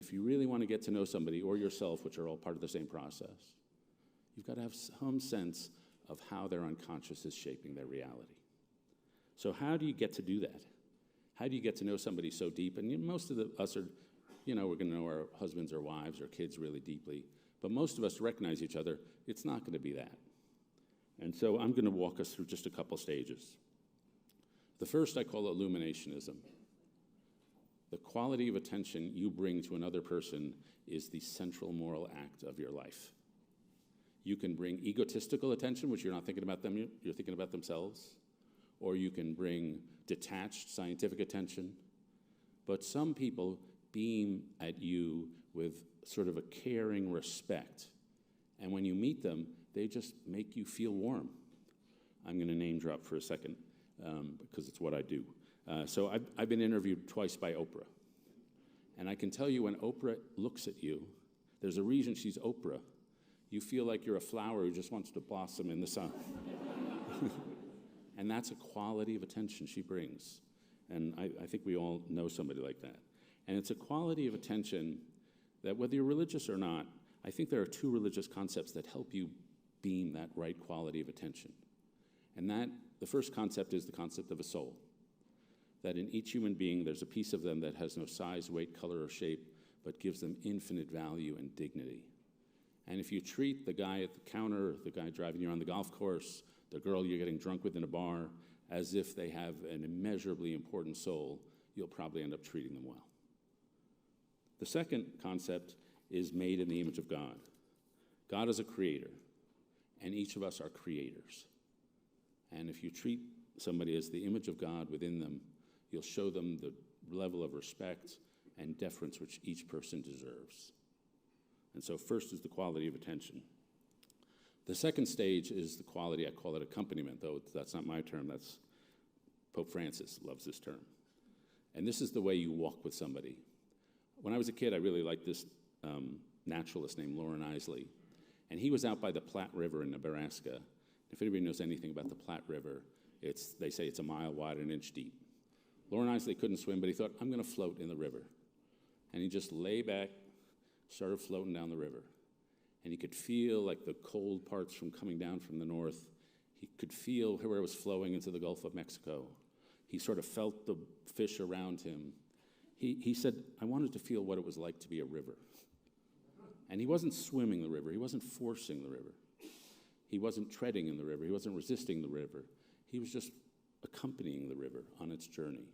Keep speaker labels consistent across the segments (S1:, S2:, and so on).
S1: if you really want to get to know somebody or yourself, which are all part of the same process, you've got to have some sense of how their unconscious is shaping their reality. So how do you get to do that? How do you get to know somebody so deep? And most of us are, we're going to know our husbands or wives or kids really deeply. But most of us recognize each other. It's not going to be that. And so I'm going to walk us through just a couple stages. The first I call illuminationism. The quality of attention you bring to another person is the central moral act of your life. You can bring egotistical attention, which you're not thinking about them, you're thinking about themselves. Or you can bring detached scientific attention. But some people beam at you with sort of a caring respect. And when you meet them, they just make you feel warm. I'm going to name drop for a second because it's what I do. So I've been interviewed twice by Oprah. And I can tell you when Oprah looks at you, there's a reason she's Oprah. You feel like you're a flower who just wants to blossom in the sun. And that's a quality of attention she brings. And I think we all know somebody like that. And it's a quality of attention that whether you're religious or not, I think there are two religious concepts that help you beam that right quality of attention. And the first concept is the concept of a soul. That in each human being, there's a piece of them that has no size, weight, color, or shape, but gives them infinite value and dignity. And if you treat the guy at the counter, the guy driving you around the golf course, the girl you're getting drunk with in a bar, as if they have an immeasurably important soul, you'll probably end up treating them well. The second concept is made in the image of God. God is a creator, and each of us are creators. And if you treat somebody as the image of God within them, you'll show them the level of respect and deference which each person deserves. And so first is the quality of attention. The second stage is the quality, I call it accompaniment, though that's not my term, that's Pope Francis loves this term. And this is the way you walk with somebody. When I was a kid, I really liked this naturalist named Loren Eiseley. And he was out by the Platte River in Nebraska. If anybody knows anything about the Platte River, they say it's a mile wide and an inch deep. Loren Eiseley couldn't swim, but he thought, I'm going to float in the river. And he just lay back, started floating down the river. And he could feel like the cold parts from coming down from the north. He could feel where it was flowing into the Gulf of Mexico. He sort of felt the fish around him. He said, I wanted to feel what it was like to be a river. And he wasn't swimming the river. He wasn't forcing the river. He wasn't treading in the river. He wasn't resisting the river. He was just accompanying the river on its journey.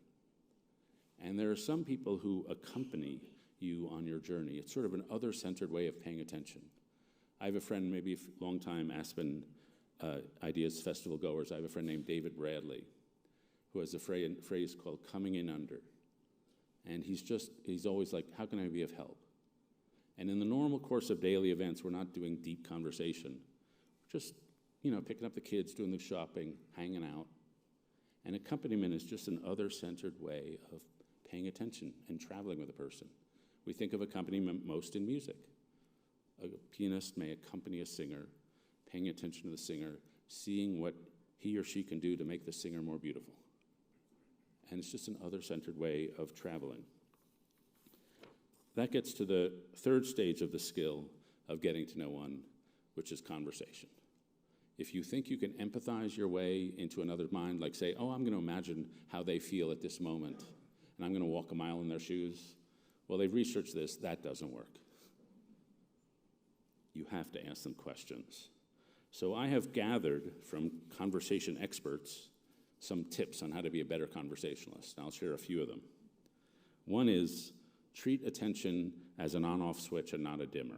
S1: And there are some people who accompany you on your journey. It's sort of an other-centered way of paying attention. I have a friend, maybe a long-time Aspen Ideas Festival goers. I have a friend named David Bradley who has a phrase called coming in under. And he's always like, how can I be of help? And in the normal course of daily events, we're not doing deep conversation. We're just, picking up the kids, doing the shopping, hanging out. And accompaniment is just an other-centered way of paying attention and traveling with a person. We think of accompaniment most in music. A pianist may accompany a singer, paying attention to the singer, seeing what he or she can do to make the singer more beautiful. And it's just an other-centered way of traveling. That gets to the third stage of the skill of getting to know one, which is conversation. If you think you can empathize your way into another's mind, like say, I'm going to imagine how they feel at this moment, and I'm going to walk a mile in their shoes. Well, they've researched this. That doesn't work. You have to ask them questions. So I have gathered from conversation experts some tips on how to be a better conversationalist. And I'll share a few of them. One is treat attention as an on-off switch and not a dimmer.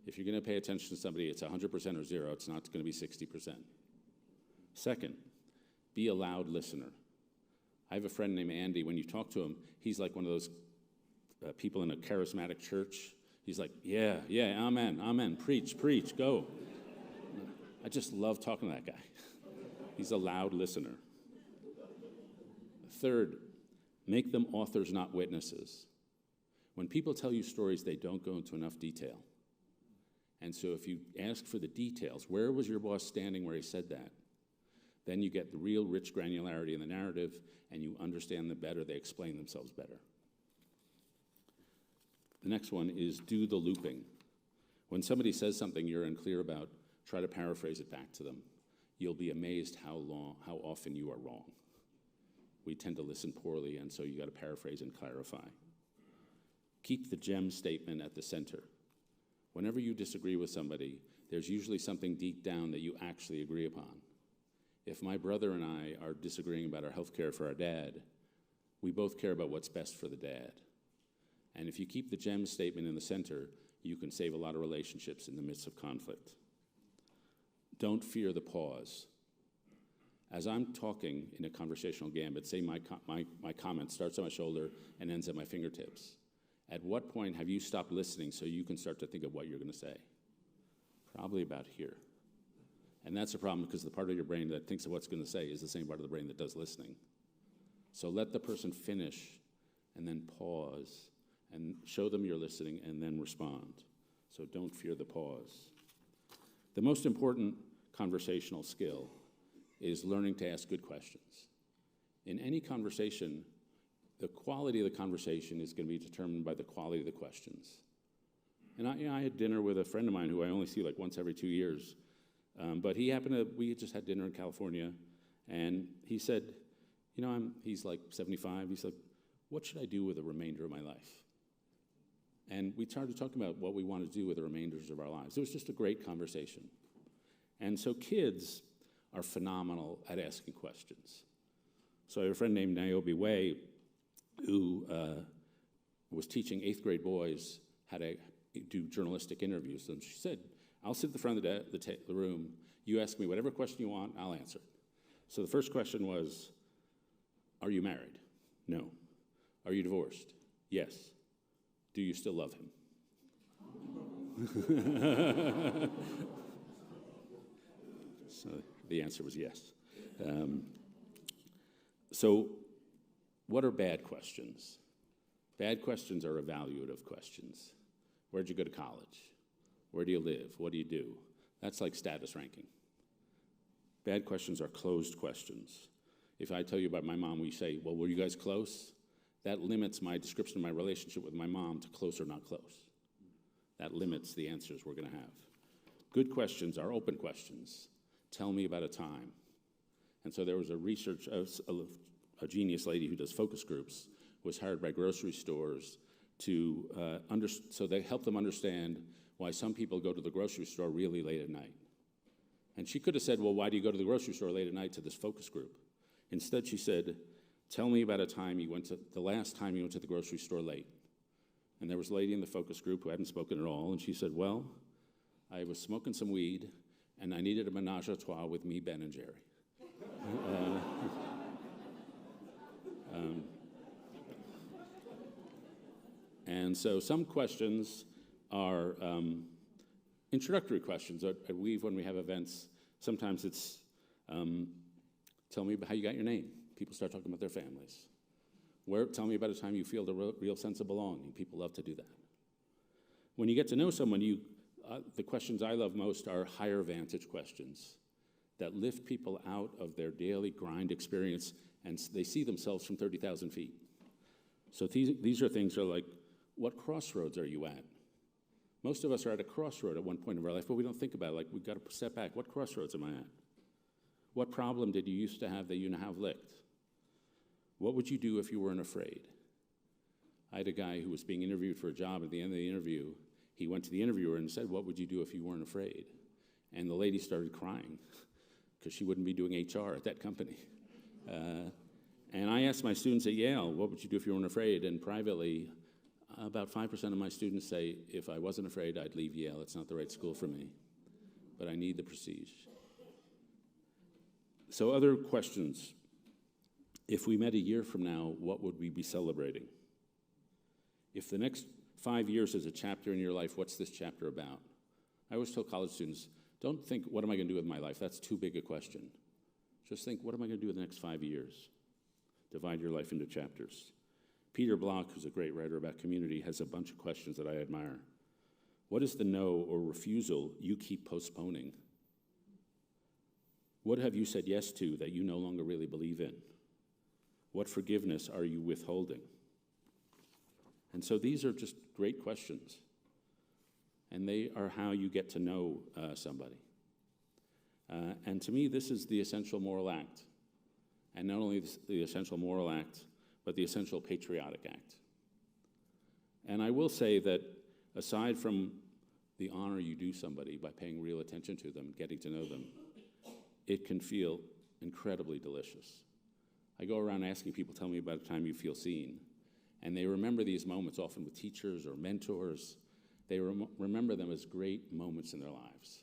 S1: If you're going to pay attention to somebody, it's 100% or 0. It's not going to be 60%. Second, be a loud listener. I have a friend named Andy. When you talk to him, he's like one of those people in a charismatic church. He's like, yeah, amen, preach, go. I just love talking to that guy. He's a loud listener. Third, make them authors, not witnesses. When people tell you stories, they don't go into enough detail. And so if you ask for the details, where was your boss standing where he said that? Then you get the real rich granularity in the narrative, and you understand them better, they explain themselves better. The next one is do the looping. When somebody says something you're unclear about, try to paraphrase it back to them. You'll be amazed how often you are wrong. We tend to listen poorly, and so you got to paraphrase and clarify. Keep the gem statement at the center. Whenever you disagree with somebody, there's usually something deep down that you actually agree upon. If my brother and I are disagreeing about our health care for our dad, we both care about what's best for the dad. And if you keep the gem statement in the center, you can save a lot of relationships in the midst of conflict. Don't fear the pause. As I'm talking in a conversational gambit, say my comment starts on my shoulder and ends at my fingertips. At what point have you stopped listening so you can start to think of what you're going to say? Probably about here. And that's a problem because the part of your brain that thinks of what's going to say is the same part of the brain that does listening. So let the person finish and then pause and show them you're listening and then respond. So don't fear the pause. The most important conversational skill is learning to ask good questions. In any conversation, the quality of the conversation is going to be determined by the quality of the questions. And I had dinner with a friend of mine who I only see like once every 2 years. But we just had dinner in California, and he said, he's like 75. He's like, what should I do with the remainder of my life? And we started talking about what we want to do with the remainders of our lives. It was just a great conversation. And so kids are phenomenal at asking questions. So I have a friend named Niobe Way who was teaching 8th grade boys how to do journalistic interviews. And she said, I'll sit at the front of the room. You ask me whatever question you want, I'll answer it. So the first question was, are you married? No. Are you divorced? Yes. Do you still love him? So the answer was yes. So what are bad questions? Bad questions are evaluative questions. Where'd you go to college? Where do you live? What do you do? That's like status ranking. Bad questions are closed questions. If I tell you about my mom, we say, well, were you guys close? That limits my description of my relationship with my mom to close or not close. That limits the answers we're going to have. Good questions are open questions. Tell me about a time. And so there was a genius lady who does focus groups, was hired by grocery stores so they help them understand why some people go to the grocery store really late at night. And she could have said, well, why do you go to the grocery store late at night to this focus group? Instead, she said, tell me about the last time you went to the grocery store late. And there was a lady in the focus group who hadn't spoken at all, and she said, well, I was smoking some weed, and I needed a menage a trois with me, Ben, and Jerry. And so some questions are introductory questions at Weave when we have events. Sometimes it's, tell me about how you got your name. People start talking about their families. Tell me about a time you feel the real sense of belonging. People love to do that. When you get to know someone, the questions I love most are higher vantage questions that lift people out of their daily grind experience, and they see themselves from 30,000 feet. So these are things that are like, what crossroads are you at? Most of us are at a crossroad at one point in our life, but we don't think about it. Like, we've got to step back. What crossroads am I at? What problem did you used to have that you now have licked? What would you do if you weren't afraid? I had a guy who was being interviewed for a job. At the end of the interview, he went to the interviewer and said, what would you do if you weren't afraid? And the lady started crying because she wouldn't be doing HR at that company. And I asked my students at Yale, what would you do if you weren't afraid? And privately, about 5% of my students say, if I wasn't afraid, I'd leave Yale. It's not the right school for me. But I need the prestige. So other questions. If we met a year from now, what would we be celebrating? If the next 5 years is a chapter in your life, what's this chapter about? I always tell college students, don't think, what am I going to do with my life? That's too big a question. Just think, what am I going to do in the next 5 years? Divide your life into chapters. Peter Block, who's a great writer about community, has a bunch of questions that I admire. What is the no or refusal you keep postponing? What have you said yes to that you no longer really believe in? What forgiveness are you withholding? And so these are just great questions. And they are how you get to know somebody. And to me, this is the essential moral act. And not only the essential moral act, but the essential patriotic act. And I will say that aside from the honor you do somebody by paying real attention to them, getting to know them, it can feel incredibly delicious. I go around asking people, tell me about a time you feel seen. And they remember these moments, often with teachers or mentors. They remember them as great moments in their lives.